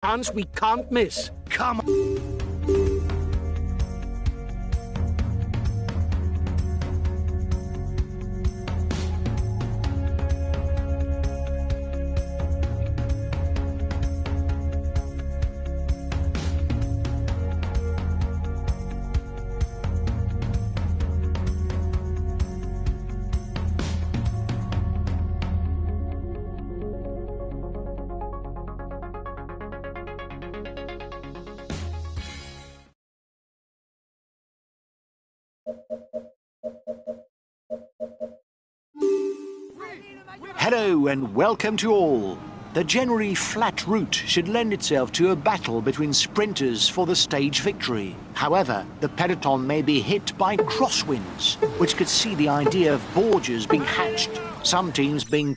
chance we can't miss. Come on. Hello and welcome to all. The generally flat route should lend itself to a battle between sprinters for the stage victory. However, the peloton may be hit by crosswinds, which could see the idea of Borgias being hatched, some teams being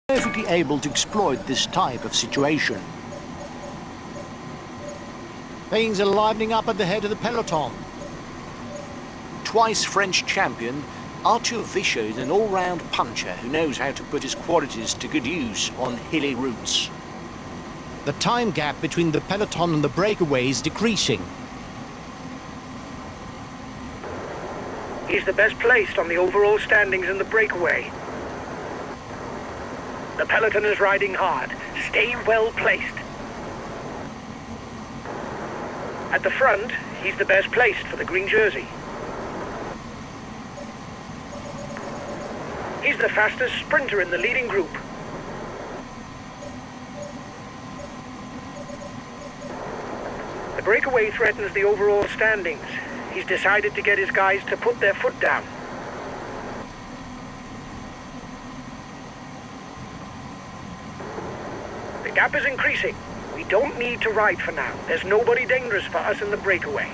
perfectly able to exploit this type of situation. Things are livening up at the head of the peloton. Twice French champion, Arthur Vischer is an all-round puncher who knows how to put his qualities to good use on hilly routes. The time gap between the peloton and the breakaway is decreasing. He's the best placed on the overall standings in the breakaway. The peloton is riding hard. Stay well placed. At the front, he's the best placed for the green jersey. He's the fastest sprinter in the leading group. The breakaway threatens the overall standings. He's decided to get his guys to put their foot down. The gap is increasing. We don't need to ride for now. There's nobody dangerous for us in the breakaway.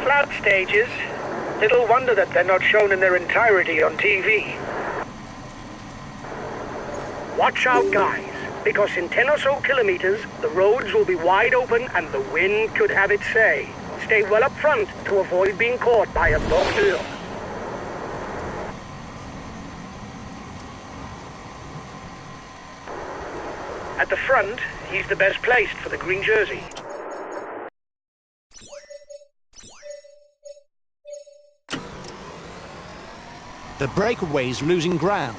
Flat stages. Little wonder that they're not shown in their entirety on TV. Watch out, guys, because in 10 or so kilometers, the roads will be wide open and the wind could have its say. Stay well up front to avoid being caught by a bordure. At the front, he's the best placed for the green jersey. The breakaway is losing ground.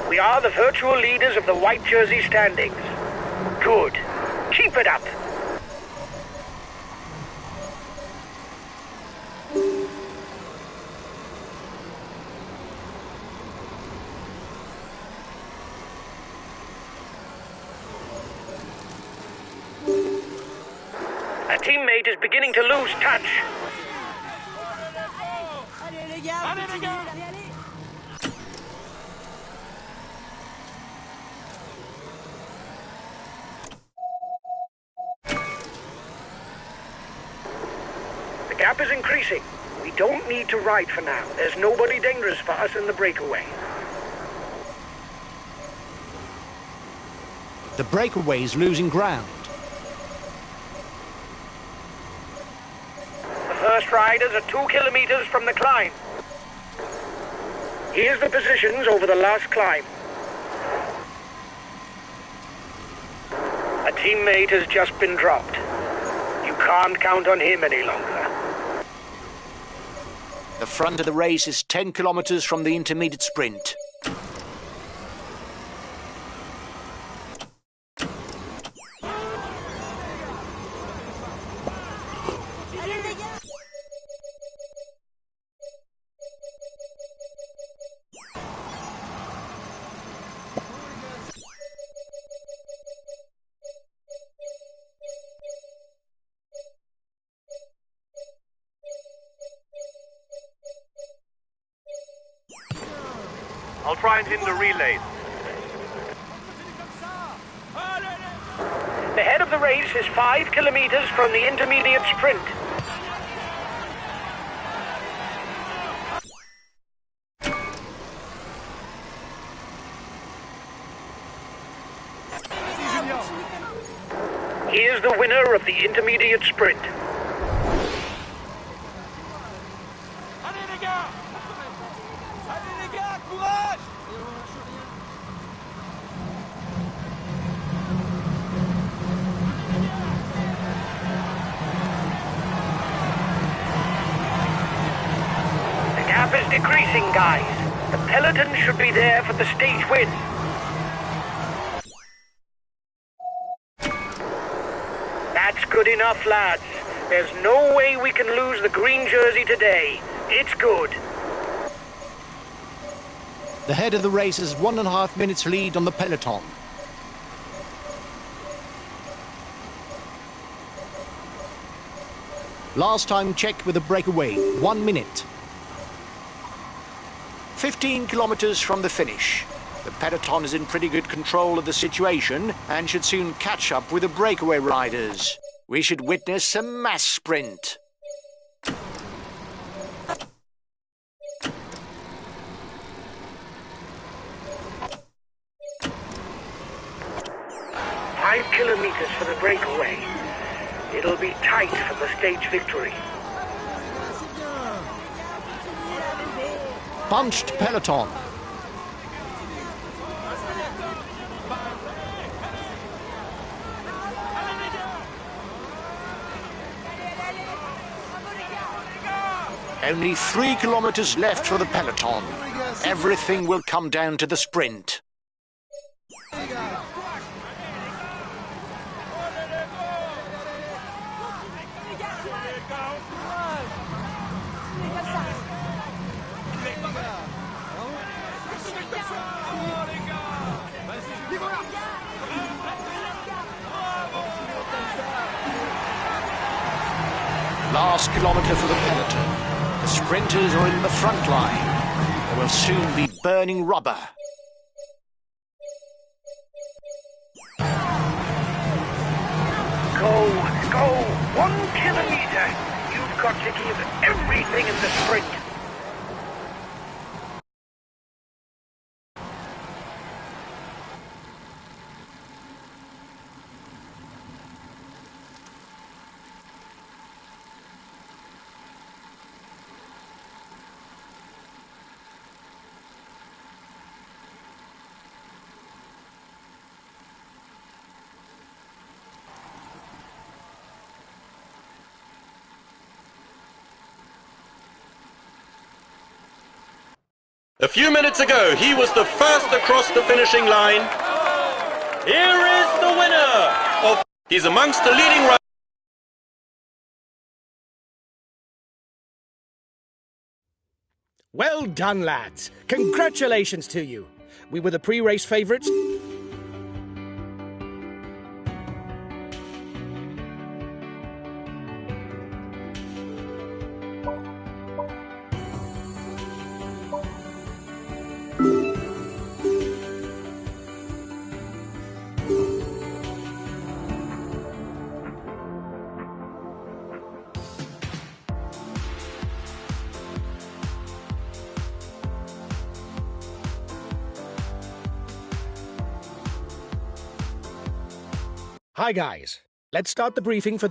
We are the virtual leaders of the white jersey standings. Good. Keep it up. A teammate is beginning to lose touch. The gap is increasing. We don't need to ride for now. There's nobody dangerous for us in the breakaway. The breakaway is losing ground. The first riders are 2 kilometers from the climb. Here's the positions over the last climb. A teammate has just been dropped. You can't count on him any longer. The front of the race is 10 kilometers from the intermediate sprint. I'll try and hinder relays. The head of the race is 5 kilometers from the intermediate sprint. here's the winner of the intermediate sprint. The gap is decreasing, guys. The peloton should be there for the stage win. That's good enough, lads. There's no way we can lose the green jersey today. It's good. The head of the race has 1.5 minutes lead on the peloton. Last time checked with a breakaway, 1 minute. 15 kilometers from the finish. The peloton is in pretty good control of the situation and should soon catch up with the breakaway riders. We should witness a mass sprint. 5 kilometers for the breakaway. It'll be tight for the stage victory. Bunched peloton. Only 3 kilometers left for the peloton. Everything will come down to the sprint. Last kilometre for the peloton. The sprinters are in the front line. They will soon be burning rubber. Go! 1 kilometre! You've got to give everything in the sprint. A few minutes ago, he was the first across the finishing line. Here is the winner. He's amongst the leading riders. Well done, lads. Congratulations to you. We were the pre-race favourites. Hi guys, let's start the briefing for...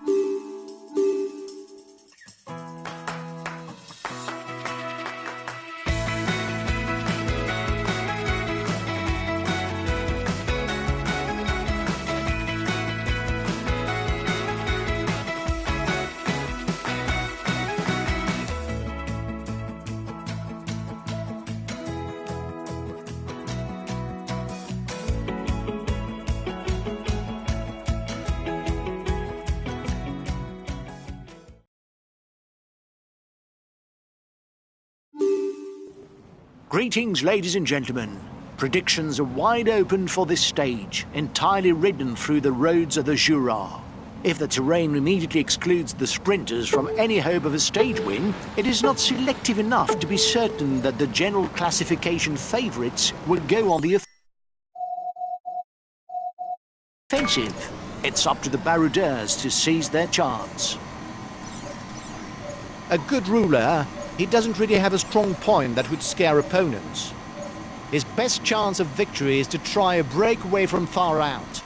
Greetings, ladies and gentlemen. Predictions are wide open for this stage, entirely ridden through the roads of the Jura. If the terrain immediately excludes the sprinters from any hope of a stage win, it is not selective enough to be certain that the general classification favourites will go on the offensive. It's up to the baroudeurs to seize their chance. A good ruler, he doesn't really have a strong point that would scare opponents. His best chance of victory is to try a breakaway from far out.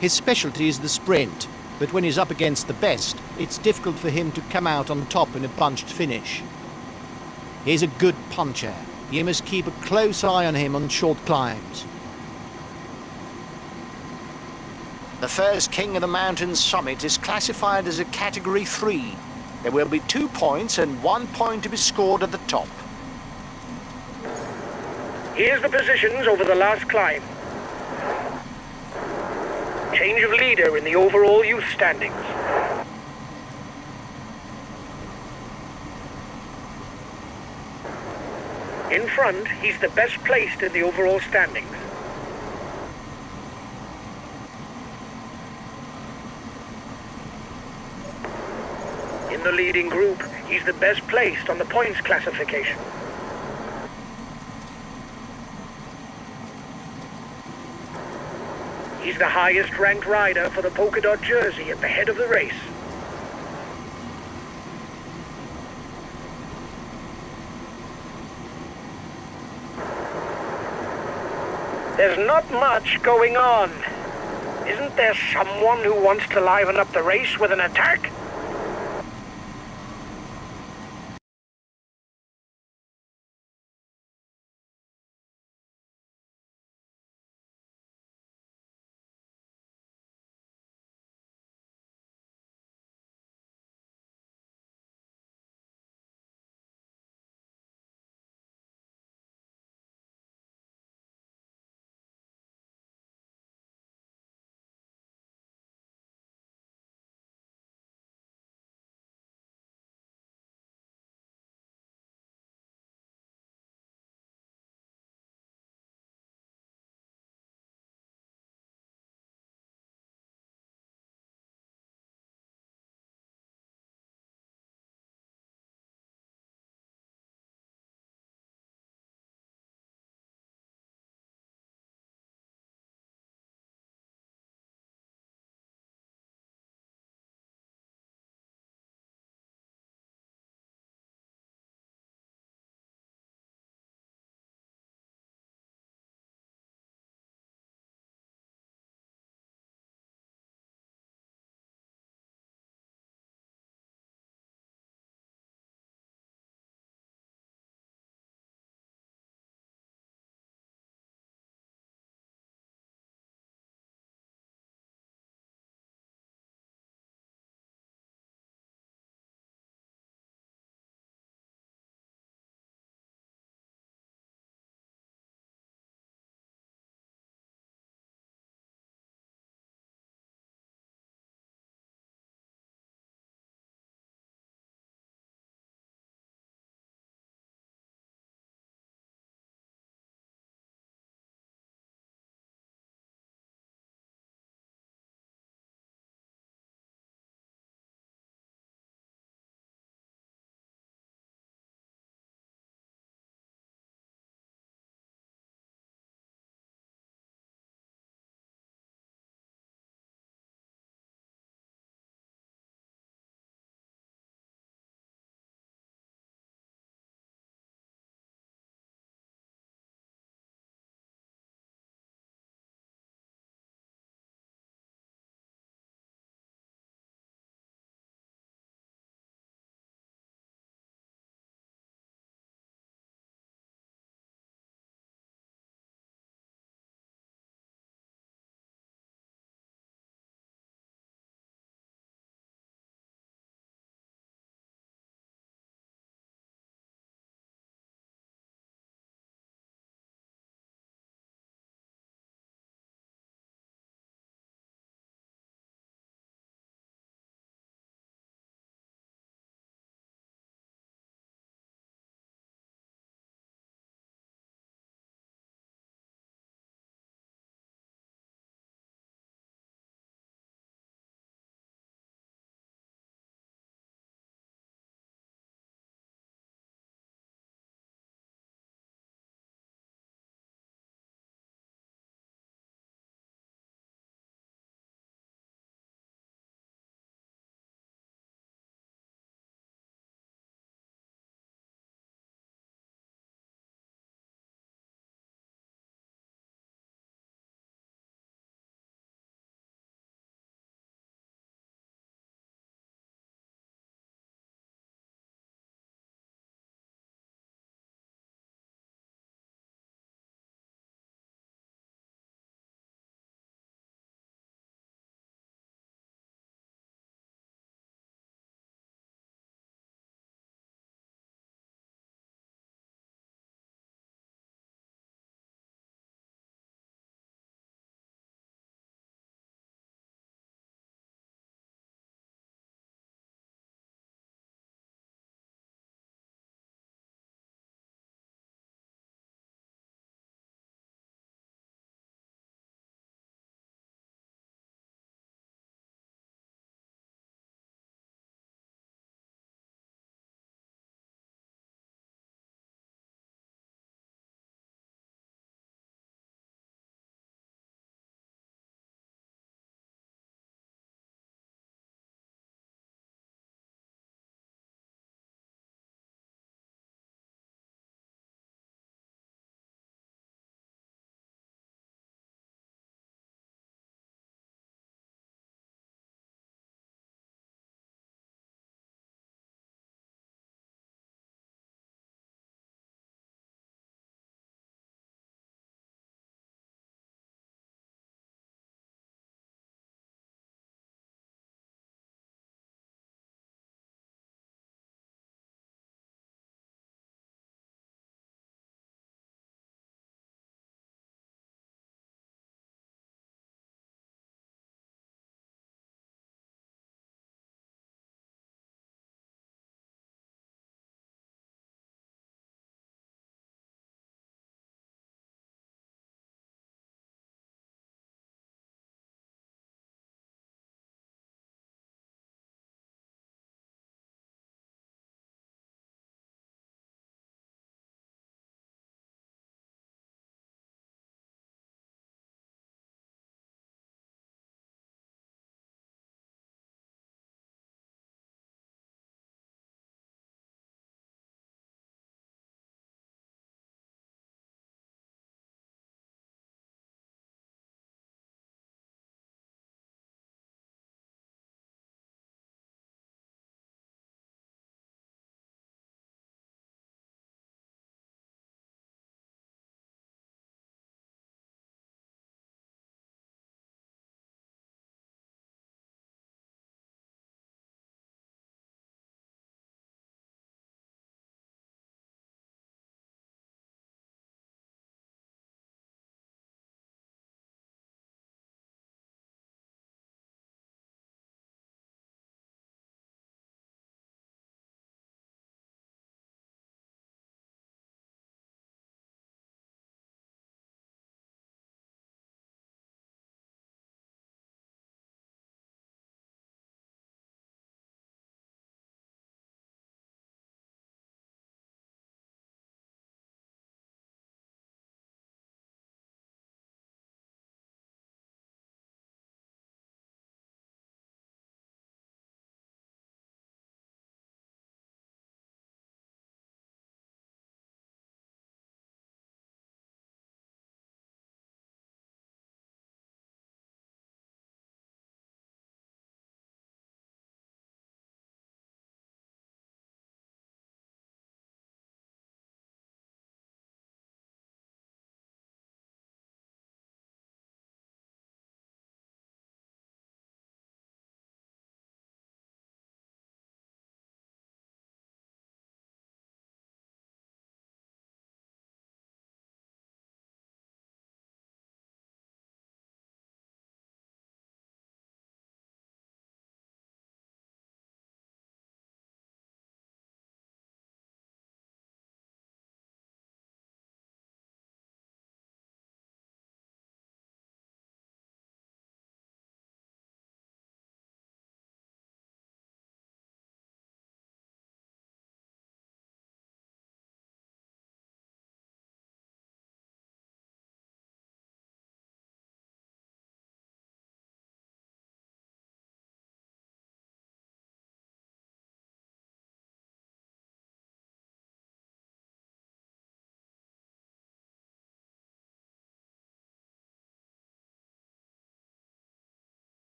His specialty is the sprint, but when he's up against the best, it's difficult for him to come out on top in a bunched finish. He's a good puncher. You must keep a close eye on him on short climbs. The first King of the Mountain summit is classified as a Category 3. There will be 2 points and 1 point to be scored at the top. Here's the positions over the last climb. Change of leader in the overall youth standings. In front, he's the best placed in the overall standings. In the leading group, he's the best placed on the points classification. He's the highest ranked rider for the polka dot jersey at the head of the race. There's not much going on. Isn't there someone who wants to liven up the race with an attack?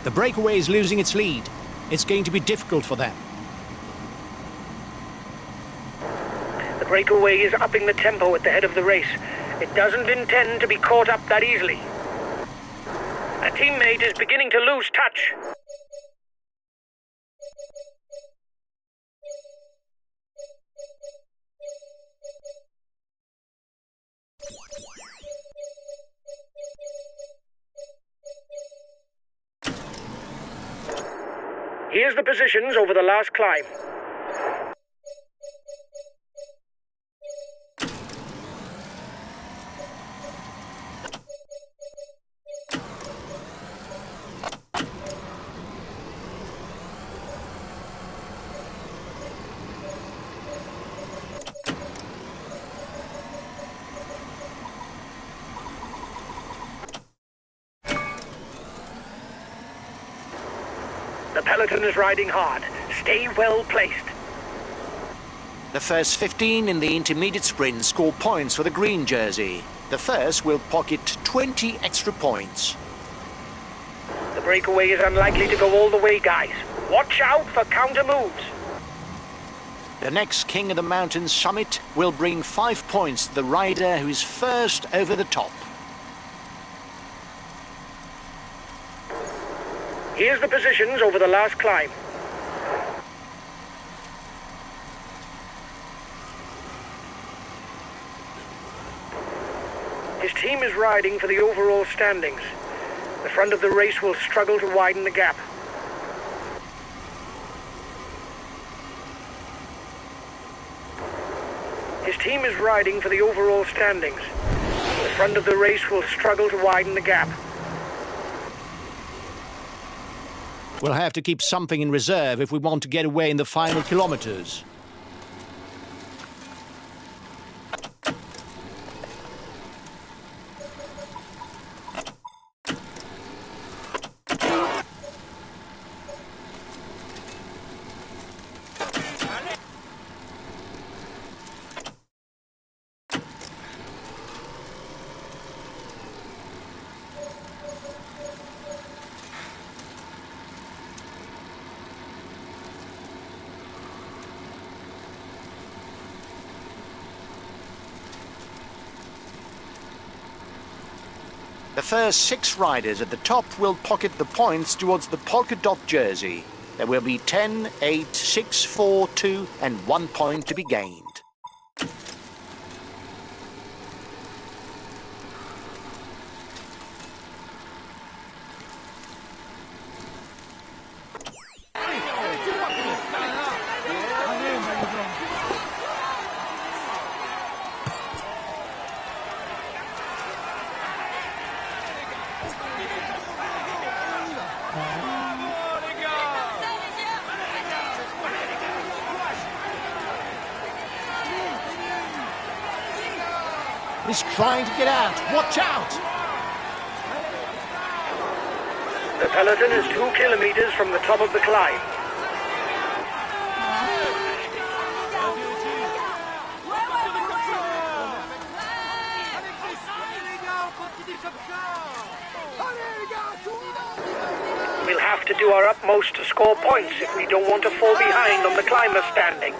The breakaway is losing its lead. It's going to be difficult for them. The breakaway is upping the tempo at the head of the race. It doesn't intend to be caught up that easily. A teammate is beginning to lose touch. Here's the positions over the last climb. The peloton is riding hard. Stay well placed. The first 15 in the intermediate sprint score points for the green jersey. The first will pocket 20 extra points. The breakaway is unlikely to go all the way, guys. Watch out for counter moves. The next King of the Mountain summit will bring 5 points to the rider who is first over the top. Here's the positions over the last climb. His team is riding for the overall standings. The front of the race will struggle to widen the gap. His team is riding for the overall standings. The front of the race will struggle to widen the gap. We'll have to keep something in reserve if we want to get away in the final kilometers. The first 6 riders at the top will pocket the points towards the polka dot jersey. There will be 10, 8, 6, 4, 2 and 1 point to be gained. He's trying to get out. Watch out! The peloton is 2 kilometers from the top of the climb. We'll have to do our utmost to score points if we don't want to fall behind on the climber standings.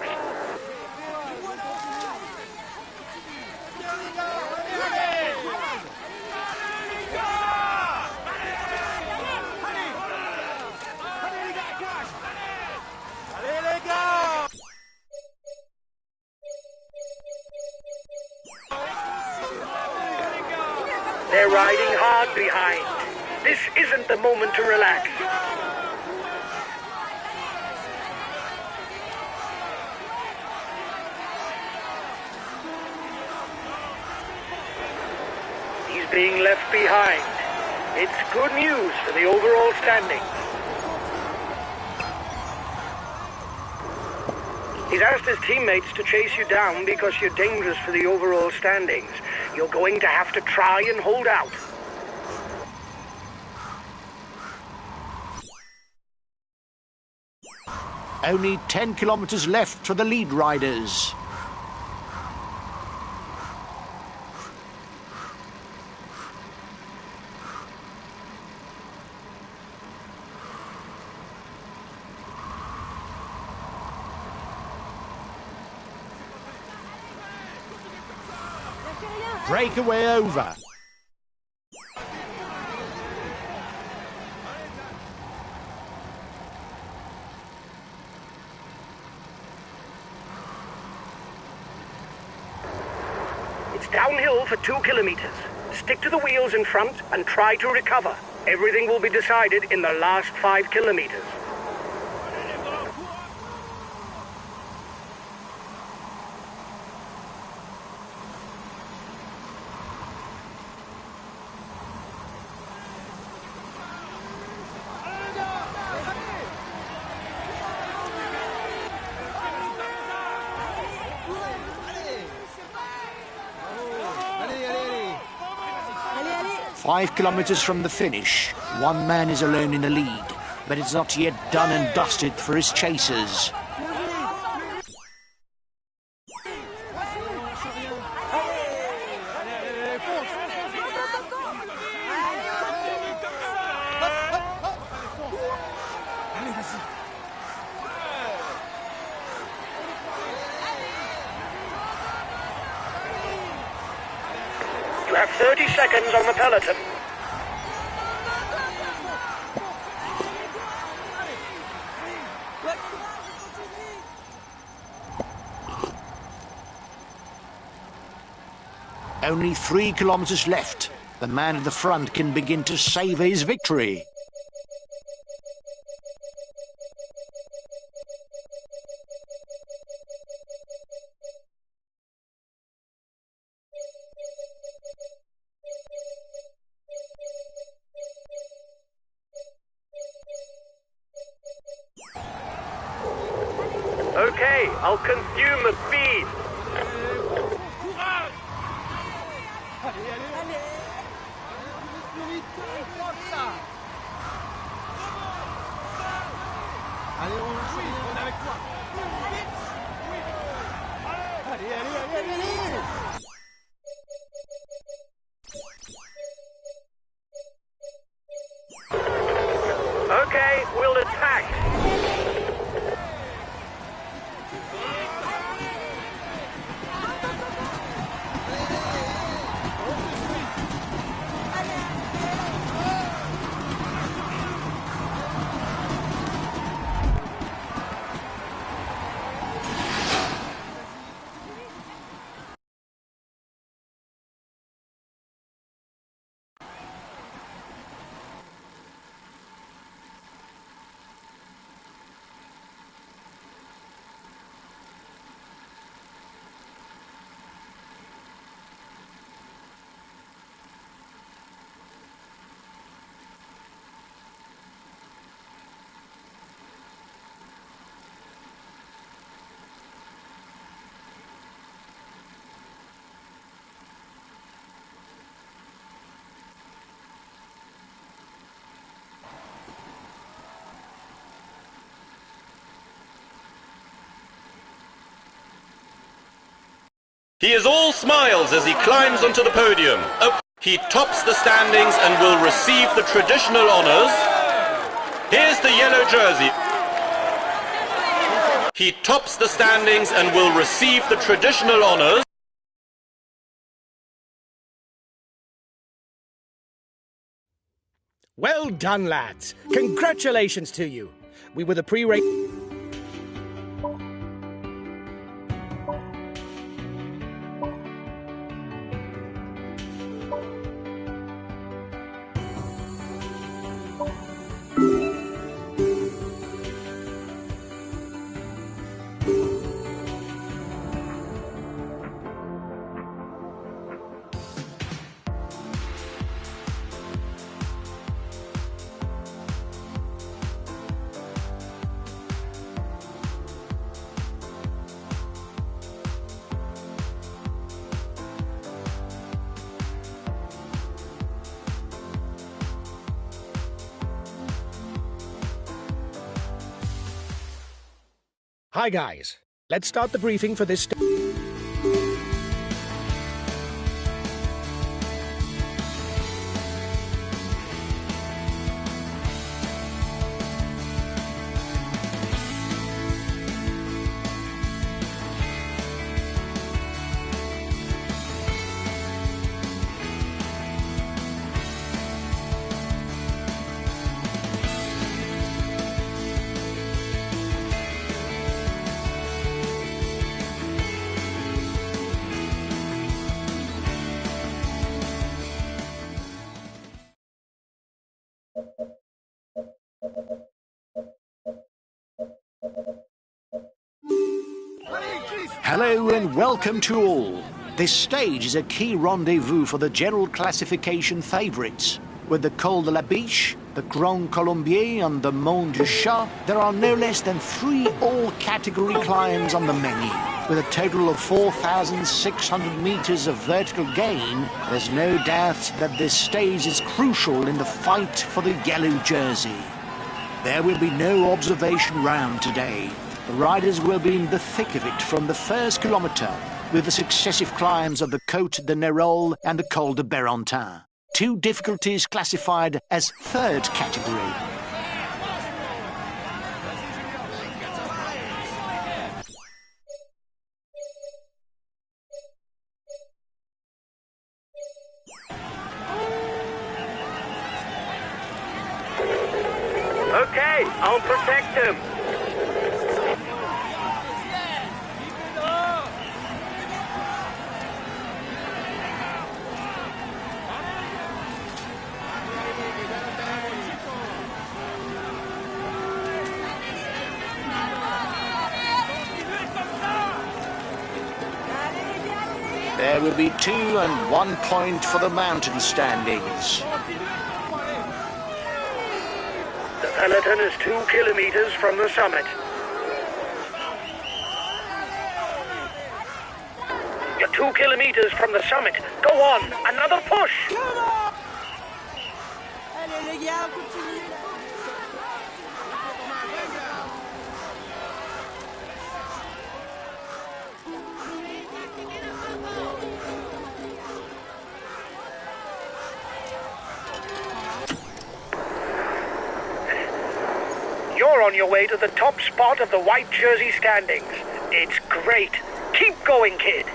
They're riding hard behind. This isn't the moment to relax. He's being left behind. It's good news for the overall standing. He's asked his teammates to chase you down because you're dangerous for the overall standings. You're going to have to try and hold out. Only 10 kilometers left for the lead riders. Breakaway over. It's downhill for 2 kilometers. Stick to the wheels in front and try to recover. Everything will be decided in the last 5 kilometers. Five kilometers from the finish, one man is alone in the lead, but it's not yet done and dusted for his chasers. You have 30 seconds on the peloton. Only 3 kilometers left. The man at the front can begin to savour his victory. Okay, I'll consume the feed. Okay, we'll attack. He is all smiles as he climbs onto the podium. He tops the standings and will receive the traditional honours. Here's the yellow jersey. He tops the standings and will receive the traditional honours. Well done, lads. Congratulations to you. We were the pre-race... Hi, guys. Let's start the briefing for this... Hello and welcome to all. This stage is a key rendezvous for the general classification favourites. With the Col de la Biche, the Grand Colombier and the Mont du Chat, there are no less than 3 all-category climbs on the menu. With a total of 4,600 metres of vertical gain, there's no doubt that this stage is crucial in the fight for the yellow jersey. There will be no observation round today. The riders will be in the thick of it from the first kilometre, with the successive climbs of the Côte de Nérol and the Col de Bérentin. 2 difficulties classified as third category. Okay, I'll protect them. There will be 2 and 1 point for the mountain standings. The peloton is 2 kilometers from the summit. You're 2 kilometers from the summit. Go on, another push. Allez les gars, continue. You're on your way to the top spot of the white jersey standings. It's great. Keep going, kid.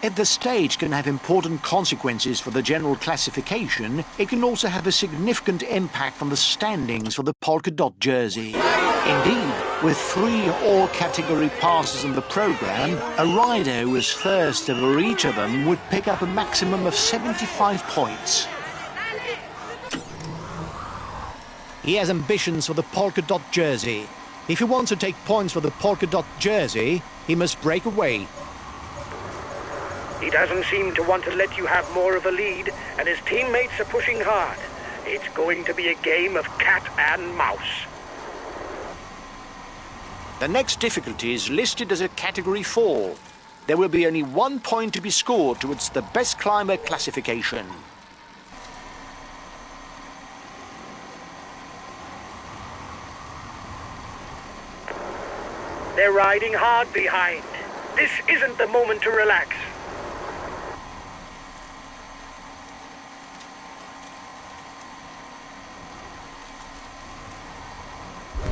If the stage can have important consequences for the general classification, it can also have a significant impact on the standings for the polka dot jersey. Indeed, with 3 all-category passes in the programme, a rider who was first over each of them would pick up a maximum of 75 points. He has ambitions for the polka dot jersey. If he wants to take points for the polka dot jersey, he must break away. He doesn't seem to want to let you have more of a lead, and his teammates are pushing hard. It's going to be a game of cat and mouse. The next difficulty is listed as a Category 4. There will be only 1 point to be scored towards the best climber classification. They're riding hard behind. This isn't the moment to relax.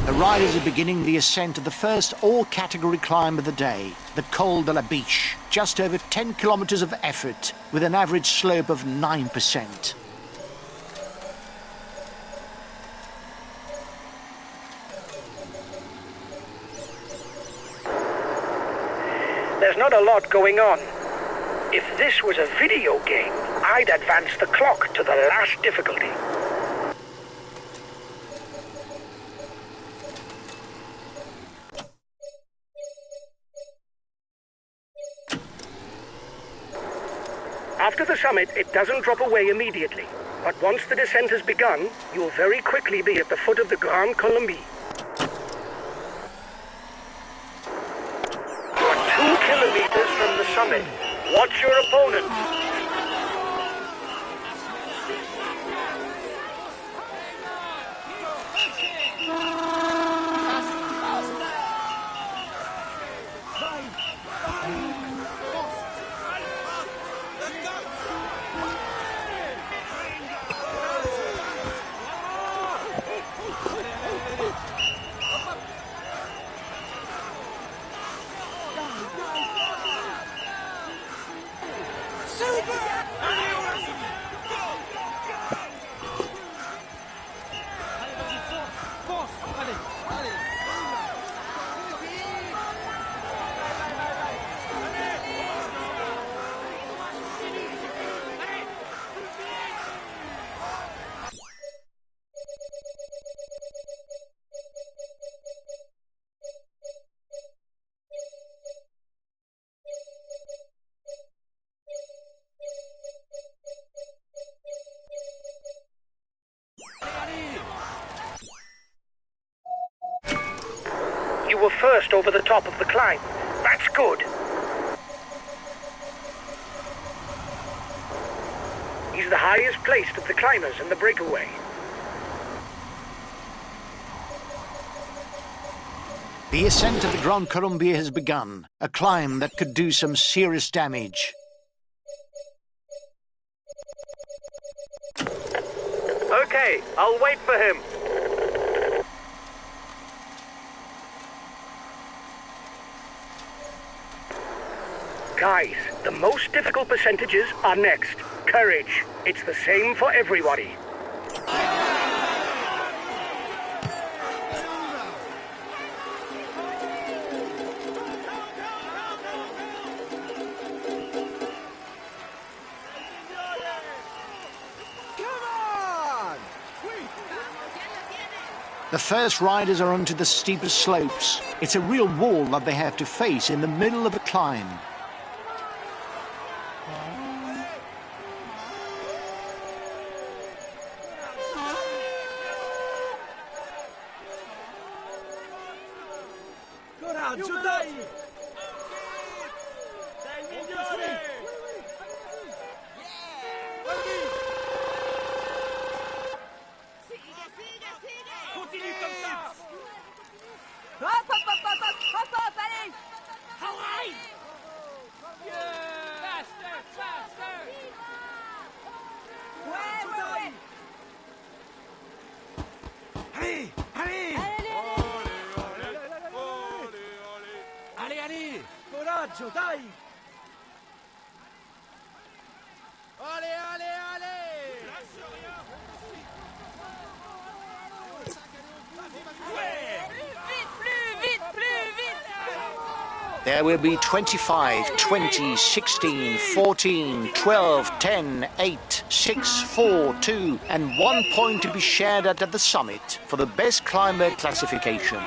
The riders are beginning the ascent of the first all-category climb of the day, the Col de la Biche, just over 10 kilometres of effort, with an average slope of 9%. There's not a lot going on. If this was a video game, I'd advance the clock to the last difficulty. After the summit, it doesn't drop away immediately. But once the descent has begun, you'll very quickly be at the foot of the Grand Colombier. You're 2 kilometers from the summit. Watch your opponent. just over the top of the climb. That's good. He's the highest placed of the climbers in the breakaway. The ascent of the Grand Colombier has begun, a climb that could do some serious damage. Okay, I'll wait for him. Guys, the most difficult percentages are next. Courage. It's the same for everybody. The first riders are onto the steepest slopes. It's a real wall that they have to face in the middle of the climb. Coraggio, dai! Sei il migliore! Continue comme ça! Hop, hop, hop, hop, hop, hop, allez! Hawaii! Yeah! Faster, faster! Ouais, ouais, ouais! Allez, allez! Allez, allez! Coraggio, dai! Allez, allez, allez! Lâche rien! There will be 25, 20, 16, 14, 12, 10, 8, 6, 4, 2, and 1 point to be shared at the summit for the best climber classification.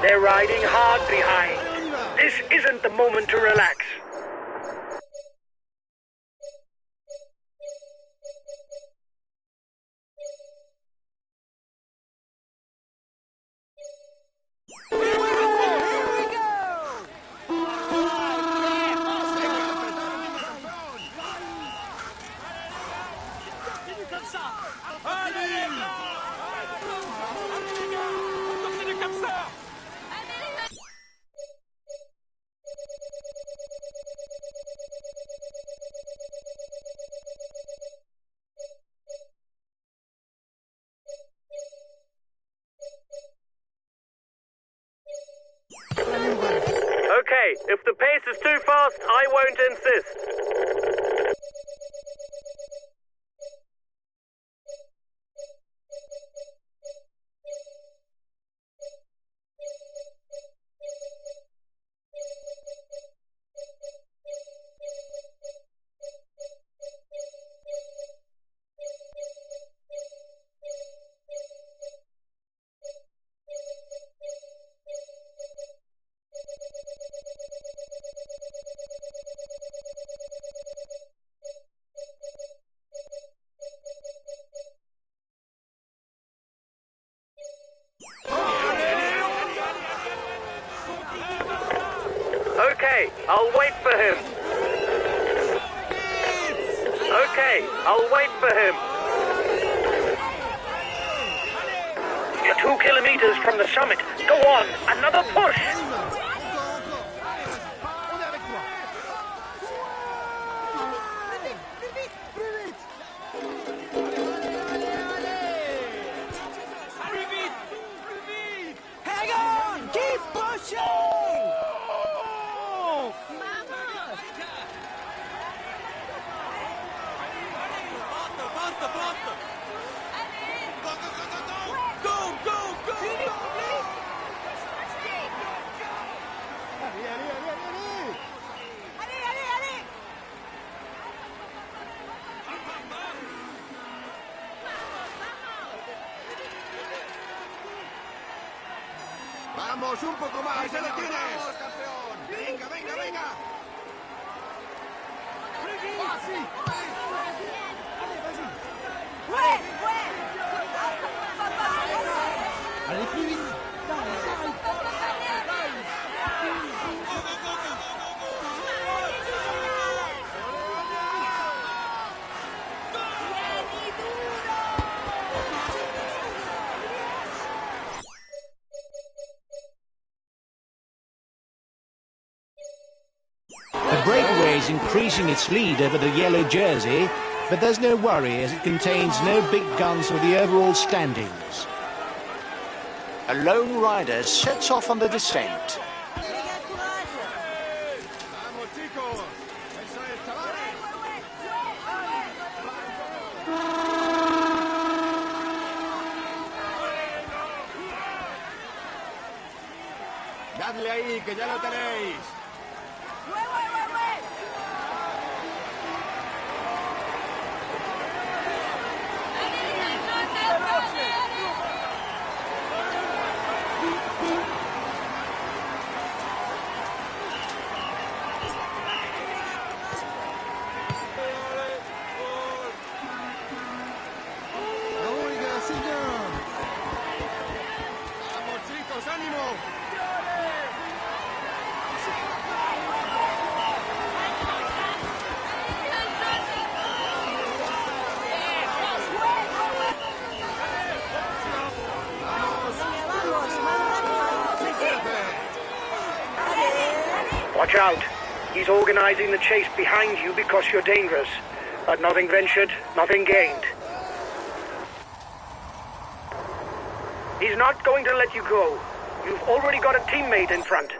They're riding hard behind. This isn't the moment to relax. Okay, if the pace is too fast, I won't insist. Okay, I'll wait for him. Okay, I'll wait for him. You're 2 kilometers from the summit. Go on, another push. Hang on! Keep pushing! Vamos, un poco más. Ahí se lo tienes. Vamos, campeón. Venga, venga, venga. Allez plus vite. The breakaway is increasing its lead over the yellow jersey, but there's no worry as it contains no big guns for the overall standings. A lone rider sets off on the descent. Vamos, chicos. Eso es, chavales. Dadle ahí, que ya lo tenéis. Oiga, señor. Vamos, chicos, ánimo. Watch out. He's organizing the chase behind you because you're dangerous. But nothing ventured, nothing gained. He's not going to let you go. You've already got a teammate in front.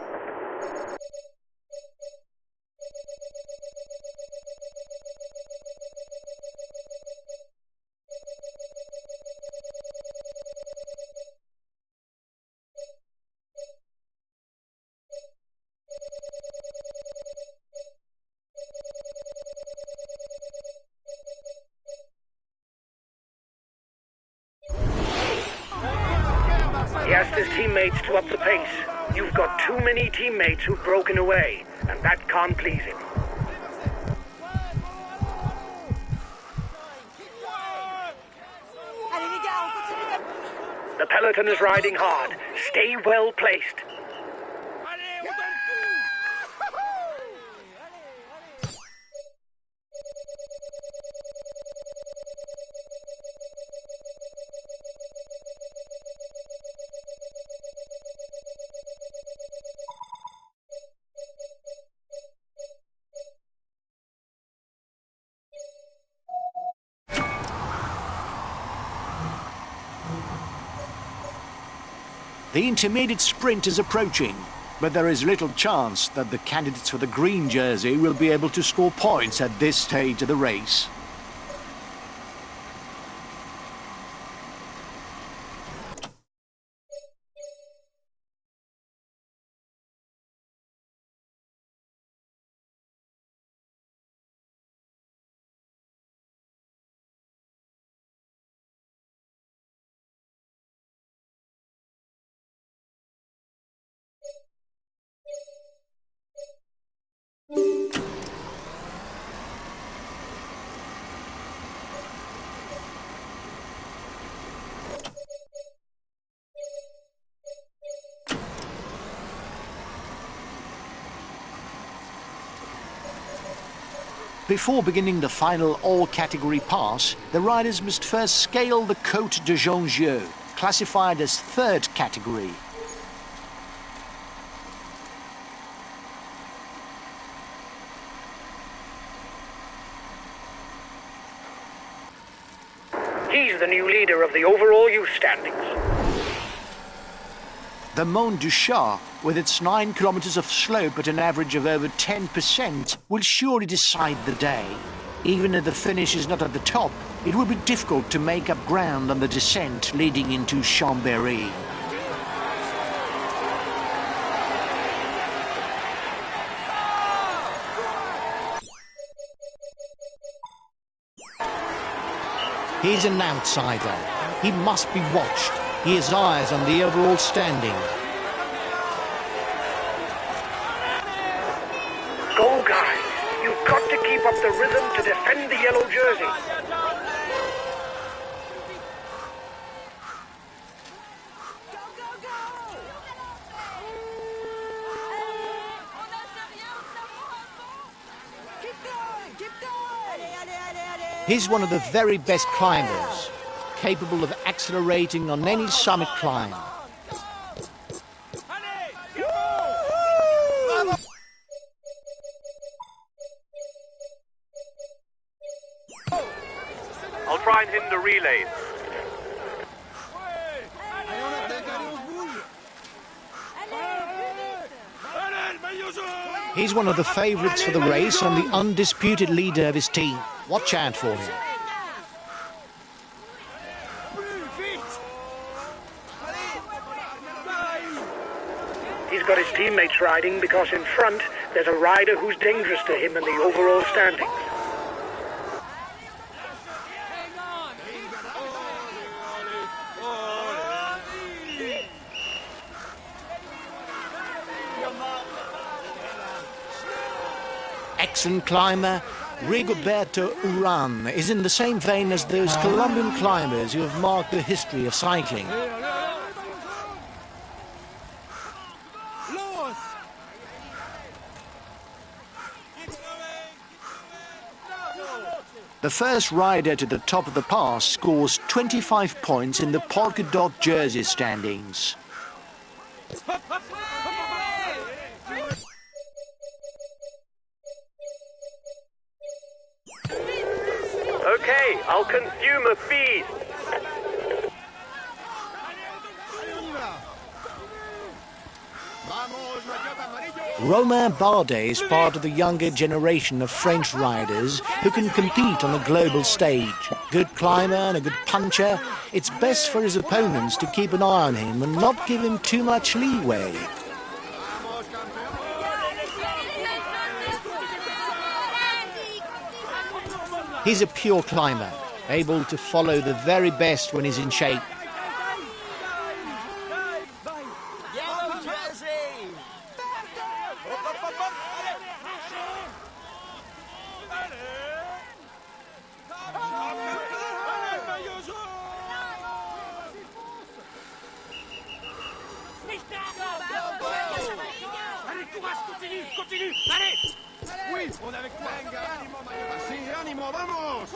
He asked his teammates to up the pace. You've got too many teammates who've broken away, and that can't please him. The peloton is riding hard. Stay well placed. The intermediate sprint is approaching, but there is little chance that the candidates for the green jersey will be able to score points at this stage of the race. Before beginning the final all-category pass, the riders must first scale the Côte de Jongieu, classified as third category. He's the new leader of the overall youth standings. The Mont du Chat, with its 9 kilometers of slope at an average of over 10%, will surely decide the day. Even if the finish is not at the top, it will be difficult to make up ground on the descent leading into Chambéry. He's an outsider. He must be watched. He has eyes on the overall standing. keep up the rhythm to defend the yellow jersey. He's one of the very best climbers, capable of accelerating on any summit climb. I'll try and hinder relays. He's one of the favourites for the race and the undisputed leader of his team. Watch out for him. He's got his teammates riding because in front there's a rider who's dangerous to him in the overall standings. Excellent climber, Rigoberto Urán is in the same vein as those Colombian climbers who have marked the history of cycling. The first rider to the top of the pass scores 25 points in the polka dot jersey standings. Okay, I'll consume a feed. Romain Bardet is part of the younger generation of French riders who can compete on a global stage. Good climber and a good puncher, it's best for his opponents to keep an eye on him and not give him too much leeway. He's a pure climber, able to follow the very best when he's in shape. Continue, allez. Oui, on est avec toi. Venga, ánimo, Mayoka. Sí, ánimo, vamos.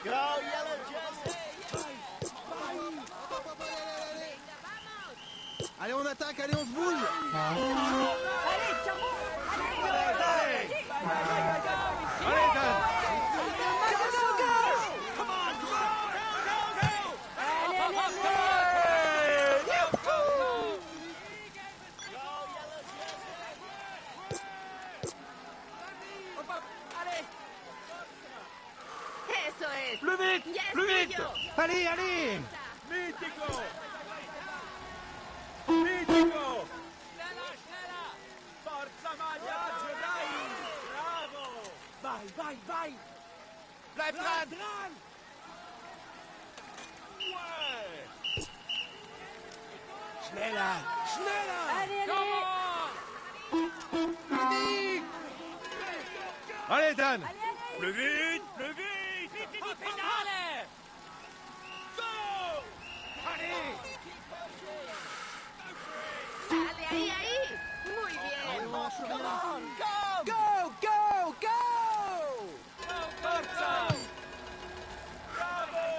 Go, yellow jersey. Allez, on attaque, allez, on se bouge. Allez, Plus vite, plus vite. Allez, allez. Mítico. Mítico. Forza Magliaccio, dai. Bravo. Vai, vai, vai. Bleib dran. Ouais. Schneller, schneller. Allez, allez. Allez, Dan. Plus vite, plus vite. Pedale. Go. Allez. Dale, ahí. Muy bien. Go, go, go. Forza.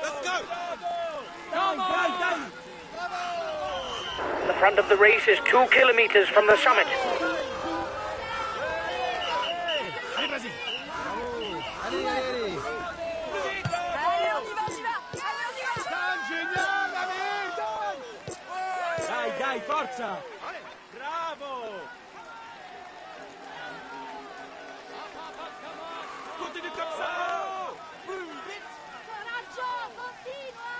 Let's go. Dai. The front of the race is 2 kilometers from the summit. Allez, vas-y. Allez, allez. Dai, forza! Bravo! Continue comme ça! Coraggio, continua!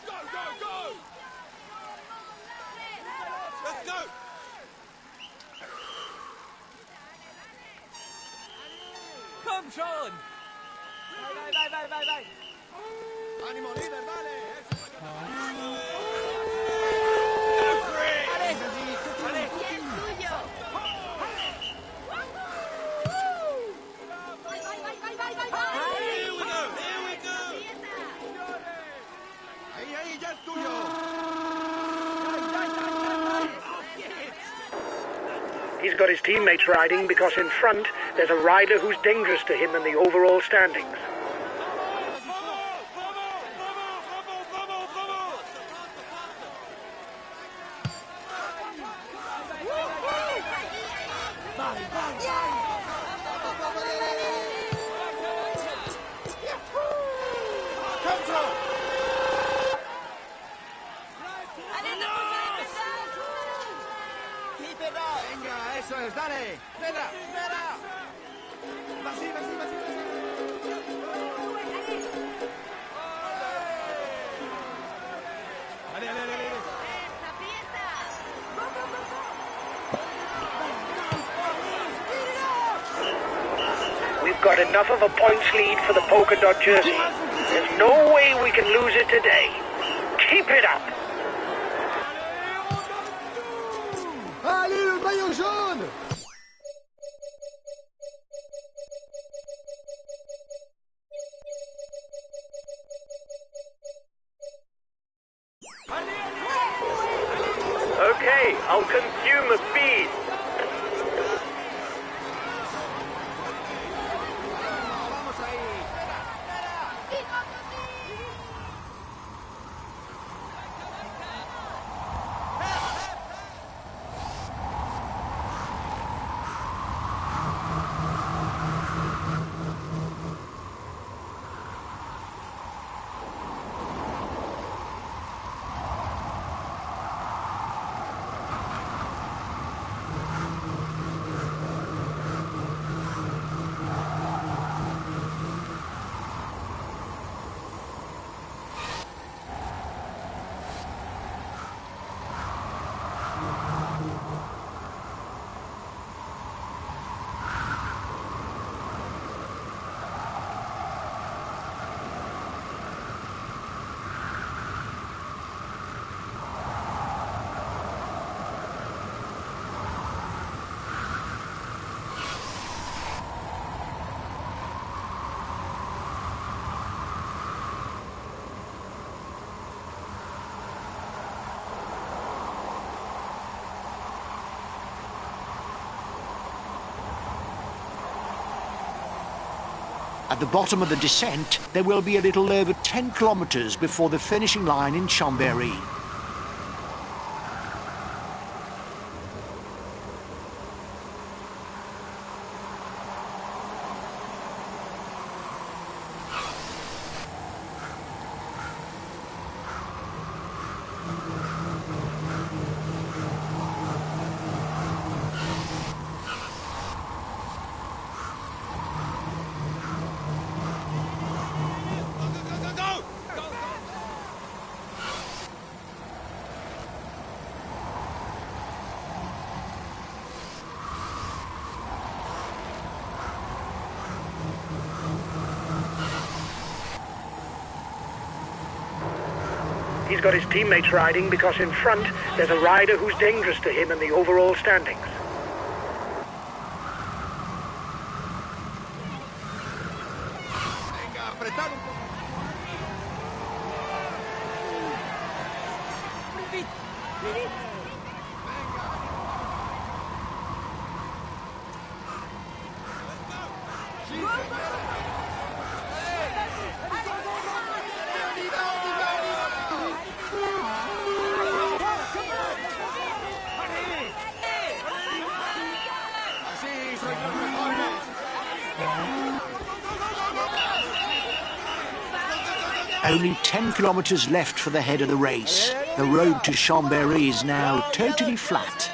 Go, go, go! Let's go. Komm schon! Vai! Ánimo, líder, dale. Y es tuyo. He's got his teammates riding because in front there's a rider who's dangerous to him in the overall standings. Venga, eso es, dale. Espera, espera. Así, así, así. Dale, dale, dale. We've got enough of a points lead for the polka dot jersey. There's no way we can lose it today. Keep it up. Allez, le maillot jaune. Okay, I'll consume the feed. Vamos ahí. At the bottom of the descent, there will be a little over 10 kilometres before the finishing line in Chambéry. He's got his teammates riding because in front there's a rider who's dangerous to him in the overall standings. Venga, apretad un poco. Así sois los mejores. Only 10 kilometres left for the head of the race. The road to Chambéry is now totally flat.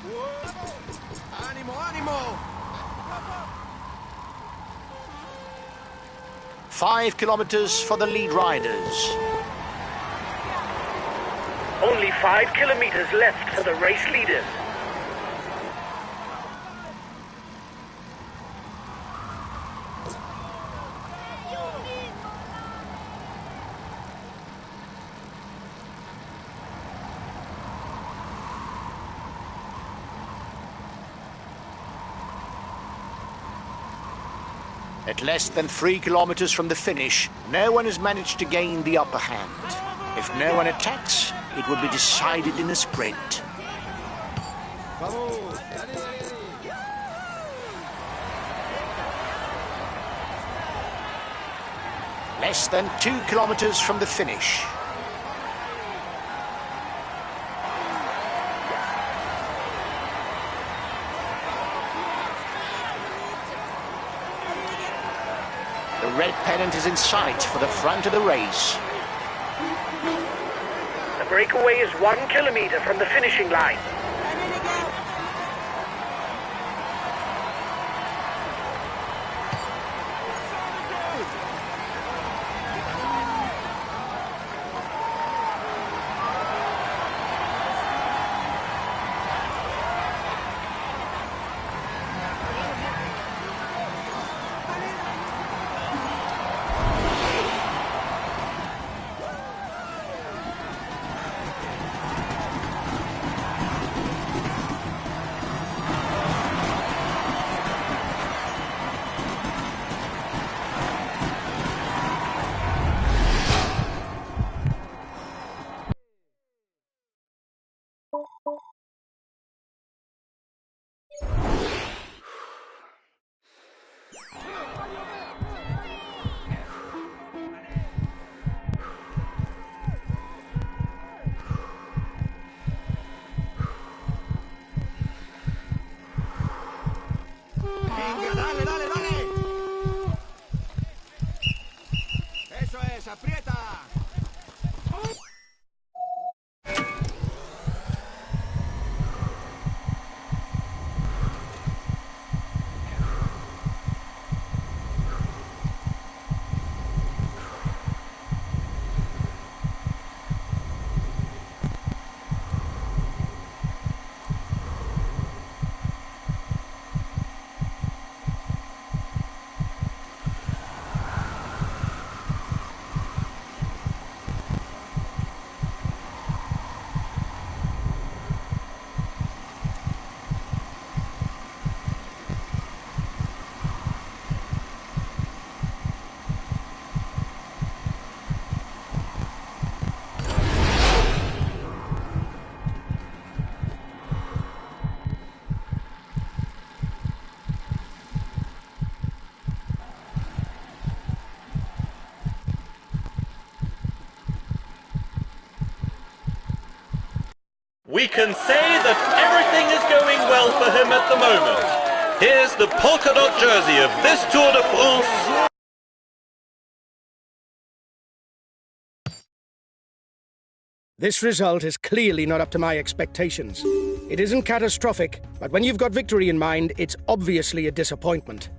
Animo, animo! 5 kilometers for the lead riders. Only 5 kilometers left for the race leaders. At less than 3 kilometers from the finish, no one has managed to gain the upper hand. If no one attacks, it will be decided in a sprint. Less than 2 kilometers from the finish. The red pennant is in sight for the front of the race. The breakaway is 1 kilometer from the finishing line. Venga, dale, dale, dale. Eso es, aprieta. We can say that everything is going well for him at the moment. Here's the polka dot jersey of this Tour de France. This result is clearly not up to my expectations. It isn't catastrophic, but when you've got victory in mind, it's obviously a disappointment.